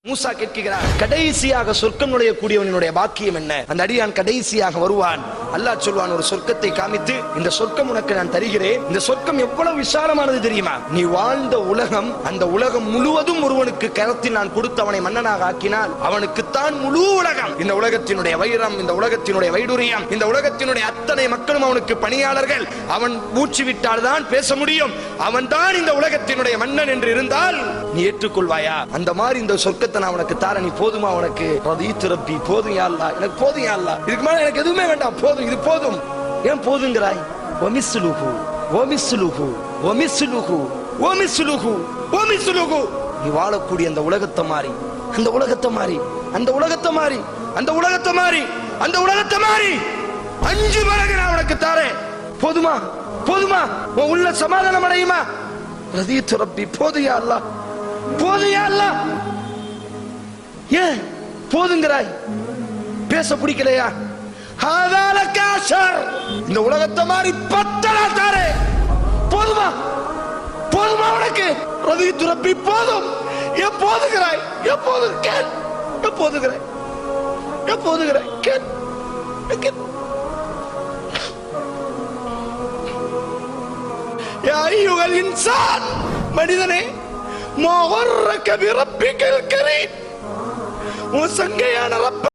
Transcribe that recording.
மூசா கேட்கிறார், கடைசியாக சொர்க்கம் நுழையக்கூடியவனுடைய பாக்கியம் என்ன? அந்த அடியான் கடைசியாக வருவான். அல்லாஹ் சொல்வான், ஒரு சொர்க்கத்தை காமித்து, இந்த சொர்க்கம் உனக்கு நான் தருகிறேன். இந்த சொர்க்கம் எவ்வளவு விசாலமானது தெரியுமா? நீ வாழ்ந்த உலகம், அந்த உலகம் முழுவதும் ஒருவனுக்கு கரத்தில் நான் கொடுத்து அவனை மன்னனாக ஆக்கினால் அவனுக்குத்தான் முழு உலகம். இந்த உலகத்தினுடைய வைரம், இந்த உலகத்தினுடைய வைடூரியம், இந்த உலகத்தினுடைய அத்தனை மக்களும் அவனுக்கு பணியாளர்கள். அவன் மூச்சு விட்டால் தான் பேச முடியும். அவன் தான் இந்த உலகத்தினுடைய மன்னன் என்று இருந்தால் நீ ஏற்றுக்கொள்வாயா? அந்த மாதிரி இந்த சொர்க்க நான் உனக்கு தார, நீ போதுமா? உனக்கு ரதீத்து ரப்பி, போதும் யா அல்லாஹ், எனக்கு போதும் யா அல்லாஹ், இதுக்கு மேல எனக்கு எதுவுமே வேண்டாம், போதும், இது போதும். ஏன் போதுங்கிறாய்? வமிஸ்லுஹு வமிஸ்லுஹு வமிஸ்லுஹு வமிஸ்லுஹு வமிஸ்லுஹு. நீ வாழக்கூடிய அந்த உலகத்தை மாறி, அந்த உலகத்தை மாறி, அந்த உலகத்தை மாறி, அந்த உலகத்தை மாறி, அந்த உலகத்தை மாறி 5 மடங்கு நான் உனக்கு தாரேன். போதுமா? போதுமா? உன் உள்ள சமாதானம் அடையுமா? ரதீத்து ரப்பி, போதும் யா அல்லாஹ், போதும் யா அல்லாஹ். ஏன் போதுங்கிறாய்? பேச பிடிக்கலையா? இந்த உலகத்தை மாதிரி 10 நாள் தாரே. போதுமா? போதுமா உனக்கு? ரதீத்து ரப்பி, போதும். ஏன் போதுகிறாய்? எப்போது கேள், எப்போதுகிறாய், எப்போதுகிறாய் கேள். யா அய்யுஹல் இன்சான், மனிதனே, மா கர்ரக பிரப்பிக்கல் கரீம், உன் சங்கையான ரப்ப